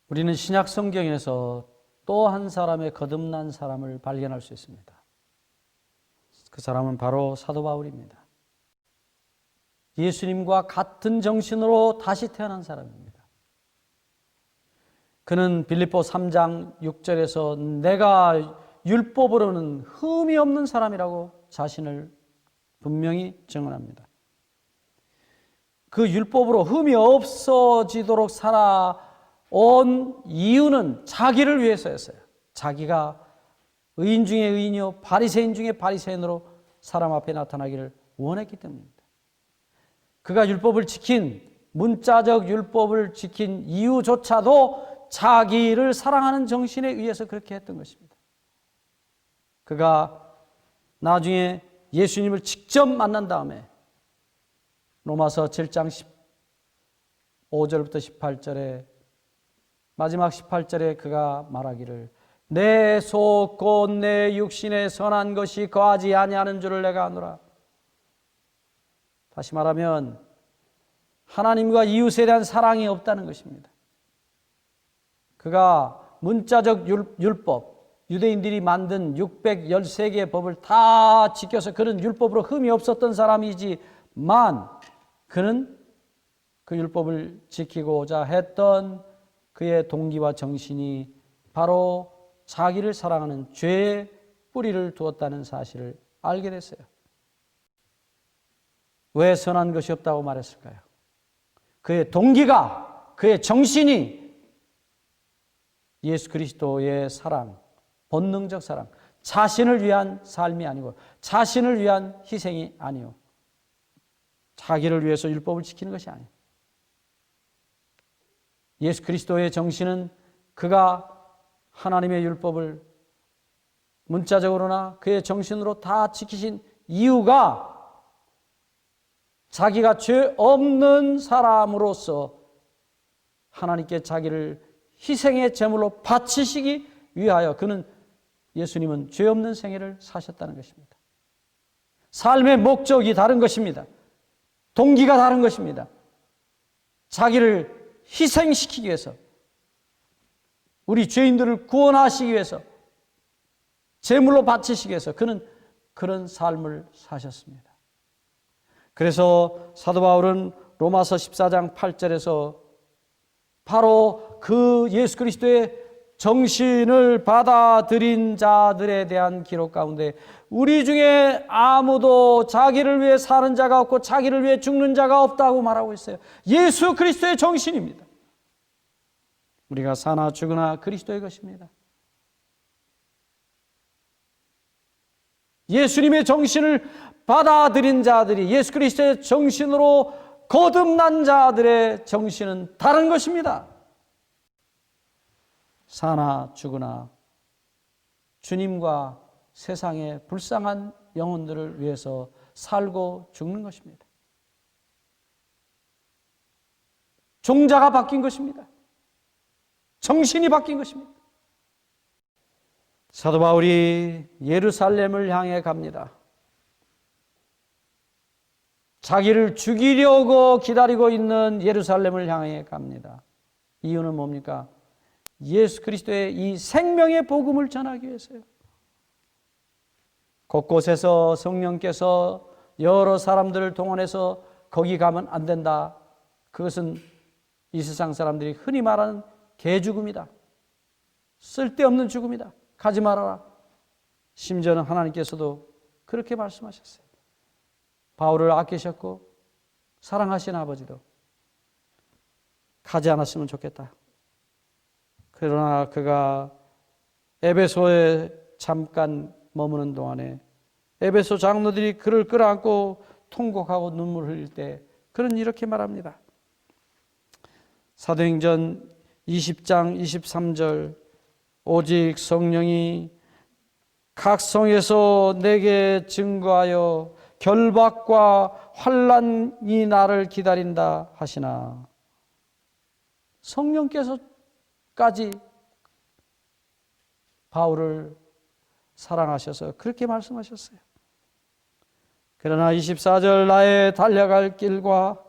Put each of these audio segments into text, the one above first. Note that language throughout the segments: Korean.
우리는 신약 성경에서 또 한 사람의 거듭난 사람을 발견할 수 있습니다. 그 사람은 바로 사도 바울입니다. 예수님과 같은 정신으로 다시 태어난 사람입니다. 그는 빌립보 3장 6절에서 내가 율법으로는 흠이 없는 사람이라고 자신을 분명히 증언합니다. 그 율법으로 흠이 없어지도록 살아온 이유는 자기를 위해서였어요. 자기가 의인 중에 의인이요 바리새인 중에 바리새인으로 사람 앞에 나타나기를 원했기 때문입니다. 그가 율법을 지킨, 문자적 율법을 지킨 이유조차도 자기를 사랑하는 정신에 의해서 그렇게 했던 것입니다. 그가 나중에 예수님을 직접 만난 다음에 로마서 7장 15절부터 18절에 마지막 18절에 그가 말하기를 내 속 곧 내 육신에 선한 것이 거하지 아니하는 줄을 내가 아노라. 다시 말하면 하나님과 이웃에 대한 사랑이 없다는 것입니다. 그가 문자적 율법, 유대인들이 만든 613개의 법을 다 지켜서 그는 율법으로 흠이 없었던 사람이지만 그는 그 율법을 지키고자 했던 그의 동기와 정신이 바로 자기를 사랑하는 죄의 뿌리를 두었다는 사실을 알게 됐어요. 왜 선한 것이 없다고 말했을까요? 그의 동기가, 그의 정신이 예수 그리스도의 사랑, 본능적 사랑, 자신을 위한 삶이 아니고 자신을 위한 희생이 아니요 자기를 위해서 율법을 지키는 것이 아니에요. 예수 그리스도의 정신은 그가 하나님의 율법을 문자적으로나 그의 정신으로 다 지키신 이유가 자기가 죄 없는 사람으로서 하나님께 자기를 희생의 제물로 바치시기 위하여 그는 예수님은 죄 없는 생애를 사셨다는 것입니다. 삶의 목적이 다른 것입니다. 동기가 다른 것입니다. 자기를 희생시키기 위해서 우리 죄인들을 구원하시기 위해서 제물로 바치시기 위해서 그는 그런 삶을 사셨습니다. 그래서 사도 바울은 로마서 14장 8절에서 바로 그 예수 그리스도의 정신을 받아들인 자들에 대한 기록 가운데 우리 중에 아무도 자기를 위해 사는 자가 없고 자기를 위해 죽는 자가 없다고 말하고 있어요. 예수 그리스도의 정신입니다. 우리가 사나 죽으나 그리스도의 것입니다. 예수님의 정신을 받아들인 자들이 예수 그리스도의 정신으로 거듭난 자들의 정신은 다른 것입니다. 사나 죽으나 주님과 세상의 불쌍한 영혼들을 위해서 살고 죽는 것입니다. 종자가 바뀐 것입니다. 정신이 바뀐 것입니다. 사도 바울이 예루살렘을 향해 갑니다. 자기를 죽이려고 기다리고 있는 예루살렘을 향해 갑니다. 이유는 뭡니까? 예수 그리스도의 이 생명의 복음을 전하기 위해서요. 곳곳에서 성령께서 여러 사람들을 동원해서 거기 가면 안 된다. 그것은 이 세상 사람들이 흔히 말하는 개죽음이다. 쓸데없는 죽음이다. 가지 말아라. 심지어는 하나님께서도 그렇게 말씀하셨어요. 바울을 아끼셨고 사랑하신 아버지도 가지 않았으면 좋겠다. 그러나 그가 에베소에 잠깐 머무는 동안에 에베소 장로들이 그를 끌어안고 통곡하고 눈물을 흘릴 때 그는 이렇게 말합니다. 사도행전 20장 23절 오직 성령이 각 성에서 내게 증거하여 결박과 환난이 나를 기다린다 하시나 성령께서까지 바울을 사랑하셔서 그렇게 말씀하셨어요. 그러나 24절 나의 달려갈 길과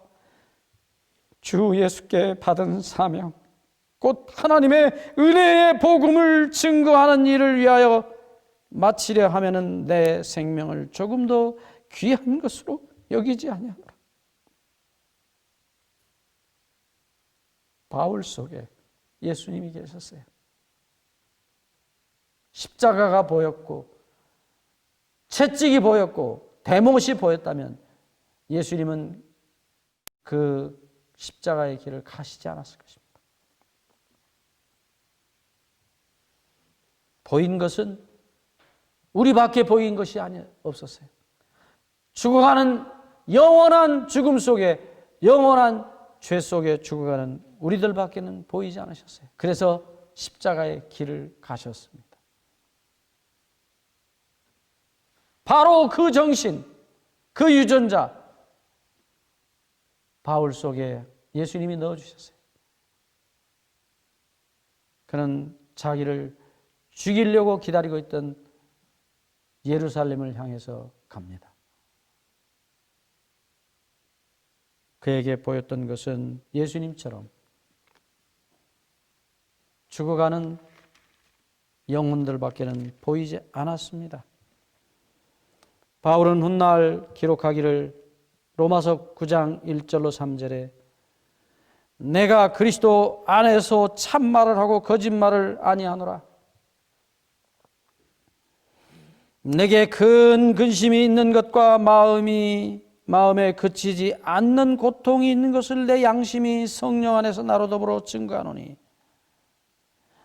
주 예수께 받은 사명 곧 하나님의 은혜의 복음을 증거하는 일을 위하여 마치려 하면은 내 생명을 조금 더 귀한 것으로 여기지 아니하노라. 바울 속에 예수님이 계셨어요. 십자가가 보였고 채찍이 보였고 대못이 보였다면 예수님은 그 십자가의 길을 가시지 않았을 것입니다. 보인 것은 우리밖에 보인 것이 없었어요. 죽어가는 영원한 죽음 속에, 영원한 죄 속에 죽어가는 우리들밖에는 보이지 않으셨어요. 그래서 십자가의 길을 가셨습니다. 바로 그 정신, 그 유전자, 바울 속에 예수님이 넣어주셨어요. 그는 자기를 죽이려고 기다리고 있던 예루살렘을 향해서 갑니다. 그에게 보였던 것은 예수님처럼 죽어가는 영혼들밖에는 보이지 않았습니다. 바울은 훗날 기록하기를 로마서 9장 1절로 3절에 내가 그리스도 안에서 참말을 하고 거짓말을 아니하노라. 내게 큰 근심이 있는 것과 마음에 그치지 않는 고통이 있는 것을 내 양심이 성령 안에서 나로 더불어 증거하노니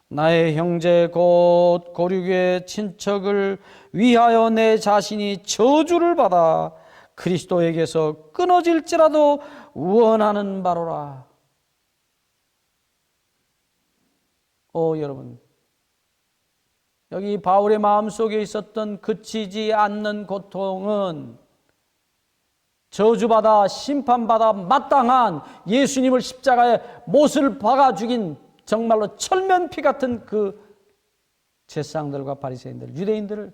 나의 형제 곧 고륙의 친척을 위하여 내 자신이 저주를 받아 그리스도에게서 끊어질지라도 원하는 바로라. 여러분, 여기 바울의 마음속에 있었던 그치지 않는 고통은 저주받아 심판받아 마땅한 예수님을 십자가에 못을 박아 죽인 정말로 철면피 같은 그 제사장들과 바리새인들, 유대인들을,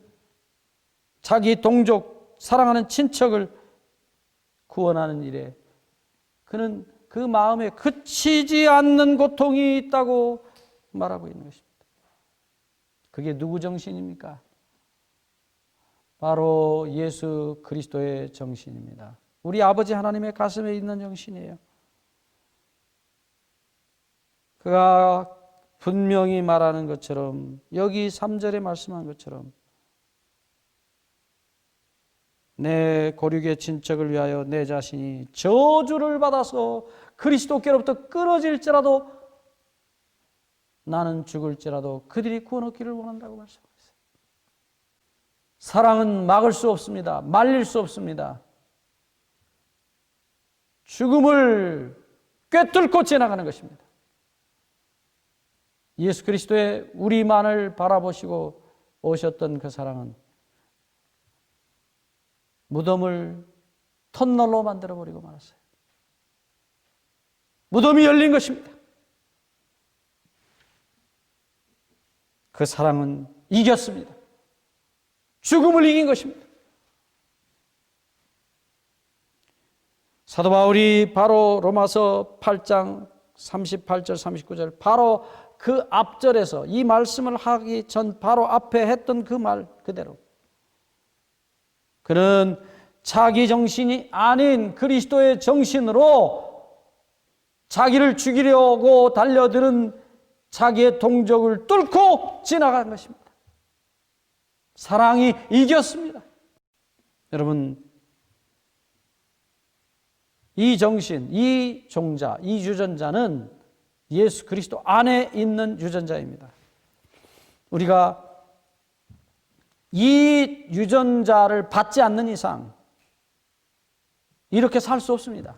자기 동족, 사랑하는 친척을 구원하는 일에 그는 그 마음에 그치지 않는 고통이 있다고 말하고 있는 것입니다. 그게 누구 정신입니까? 바로 예수 그리스도의 정신입니다. 우리 아버지 하나님의 가슴에 있는 정신이에요. 그가 분명히 말하는 것처럼, 여기 3절에 말씀한 것처럼 내 고륙의 친척을 위하여 내 자신이 저주를 받아서 그리스도께로부터 끊어질지라도 나는 죽을지라도 그들이 구원 얻기를 원한다고 말씀하셨어요. 사랑은 막을 수 없습니다. 말릴 수 없습니다. 죽음을 꿰뚫고 지나가는 것입니다. 예수 그리스도의 우리만을 바라보시고 오셨던 그 사랑은 무덤을 터널로 만들어버리고 말았어요. 무덤이 열린 것입니다. 그 사랑은 이겼습니다. 죽음을 이긴 것입니다. 사도 바울이 바로 로마서 8장 38절 39절 바로 그 앞절에서 이 말씀을 하기 전 바로 앞에 했던 그 말 그대로 그는 자기 정신이 아닌 그리스도의 정신으로 자기를 죽이려고 달려드는 자기의 동족을 뚫고 지나간 것입니다. 사랑이 이겼습니다. 여러분, 이 정신, 이 종자, 이 유전자는 예수 그리스도 안에 있는 유전자입니다. 우리가 이 유전자를 받지 않는 이상 이렇게 살 수 없습니다.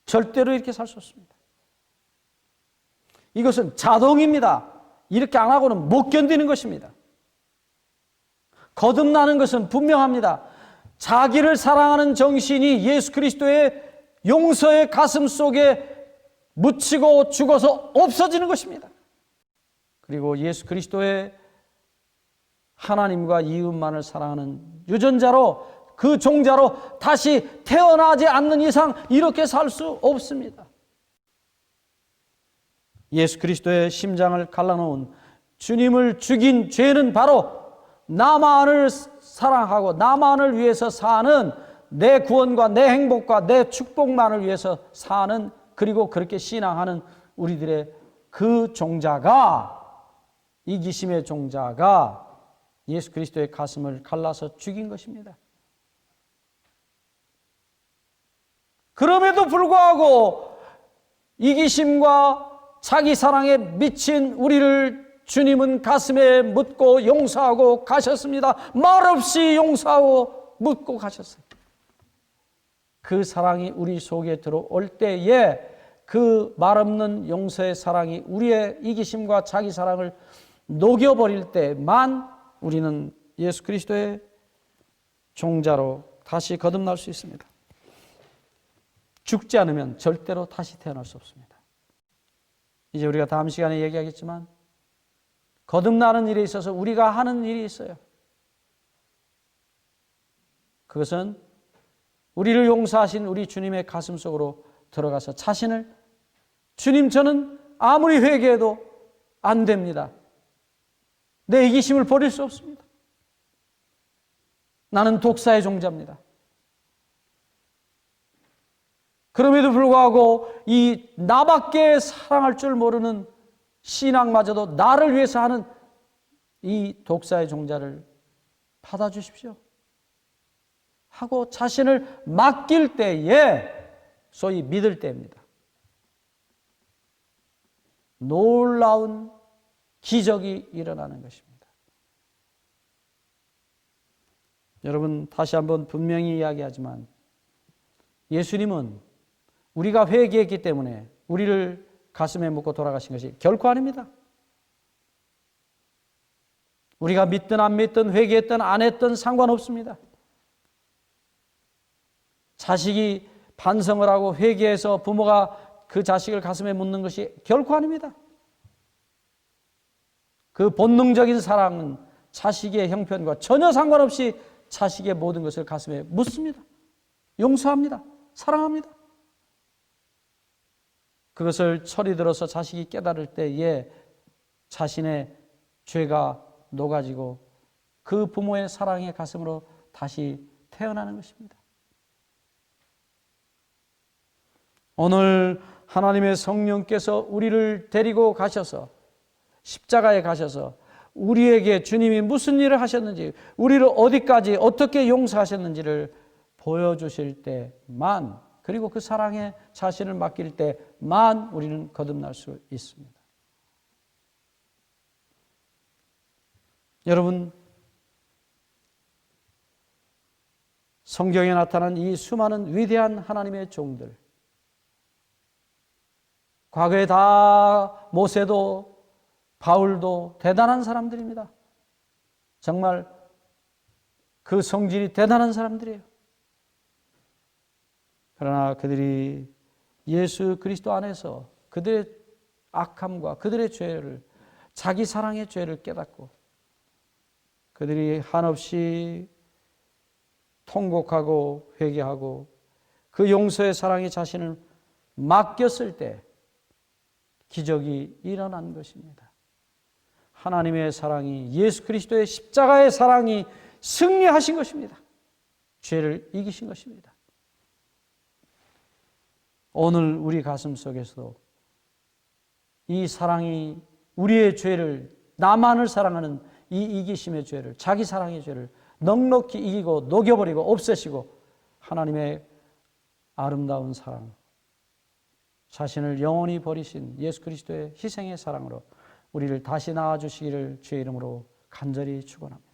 절대로 이렇게 살 수 없습니다. 이것은 자동입니다. 이렇게 안 하고는 못 견디는 것입니다. 거듭나는 것은 분명합니다. 자기를 사랑하는 정신이 예수 그리스도의 용서의 가슴 속에 묻히고 죽어서 없어지는 것입니다. 그리고 예수 그리스도의 하나님과 이웃만을 사랑하는 유전자로 그 종자로 다시 태어나지 않는 이상 이렇게 살 수 없습니다. 예수 그리스도의 심장을 갈라놓은 주님을 죽인 죄는 바로 나만을 사랑하고 나만을 위해서 사는, 내 구원과 내 행복과 내 축복만을 위해서 사는, 그리고 그렇게 신앙하는 우리들의 그 종자가, 이기심의 종자가 예수 그리스도의 가슴을 갈라서 죽인 것입니다. 그럼에도 불구하고 이기심과 자기 사랑에 미친 우리를 주님은 가슴에 묻고 용서하고 가셨습니다. 말없이 용서하고 묻고 가셨어요. 그 사랑이 우리 속에 들어올 때에 그 말없는 용서의 사랑이 우리의 이기심과 자기 사랑을 녹여버릴 때만 우리는 예수 그리스도의 종자로 다시 거듭날 수 있습니다. 죽지 않으면 절대로 다시 태어날 수 없습니다. 이제 우리가 다음 시간에 얘기하겠지만 거듭나는 일에 있어서 우리가 하는 일이 있어요. 그것은 우리를 용서하신 우리 주님의 가슴 속으로 들어가서 자신을, 주님 저는 아무리 회개해도 안 됩니다. 내 이기심을 버릴 수 없습니다. 나는 독사의 종자입니다. 그럼에도 불구하고 이 나밖에 사랑할 줄 모르는 신앙마저도 나를 위해서 하는 이 독사의 종자를 받아주십시오 하고 자신을 맡길 때에, 소위 믿을 때입니다. 놀라운 기적이 일어나는 것입니다. 여러분, 다시 한번 분명히 이야기하지만 예수님은 우리가 회개했기 때문에 우리를 가슴에 묻고 돌아가신 것이 결코 아닙니다. 우리가 믿든 안 믿든 회개했든 안 했든 상관없습니다. 자식이 반성을 하고 회개해서 부모가 그 자식을 가슴에 묻는 것이 결코 아닙니다. 그 본능적인 사랑은 자식의 형편과 전혀 상관없이 자식의 모든 것을 가슴에 묻습니다. 용서합니다. 사랑합니다. 그것을 철이 들어서 자식이 깨달을 때에 자신의 죄가 녹아지고 그 부모의 사랑의 가슴으로 다시 태어나는 것입니다. 오늘 하나님의 성령께서 우리를 데리고 가셔서 십자가에 가셔서 우리에게 주님이 무슨 일을 하셨는지, 우리를 어디까지 어떻게 용서하셨는지를 보여주실 때만, 그리고 그 사랑에 자신을 맡길 때만 우리는 거듭날 수 있습니다. 여러분, 성경에 나타난 이 수많은 위대한 하나님의 종들, 과거에 다 모세도 바울도 대단한 사람들입니다. 정말 그 성질이 대단한 사람들이에요. 그러나 그들이 예수 그리스도 안에서 그들의 악함과 그들의 죄를, 자기 사랑의 죄를 깨닫고 그들이 한없이 통곡하고 회개하고 그 용서의 사랑에 자신을 맡겼을 때 기적이 일어난 것입니다. 하나님의 사랑이, 예수 그리스도의 십자가의 사랑이 승리하신 것입니다. 죄를 이기신 것입니다. 오늘 우리 가슴 속에서도 이 사랑이 우리의 죄를, 나만을 사랑하는 이 이기심의 죄를, 자기 사랑의 죄를 넉넉히 이기고 녹여버리고 없애시고 하나님의 아름다운 사랑, 자신을 영원히 버리신 예수 그리스도의 희생의 사랑으로 우리를 다시 낳아주시기를 주의 이름으로 간절히 축원합니다.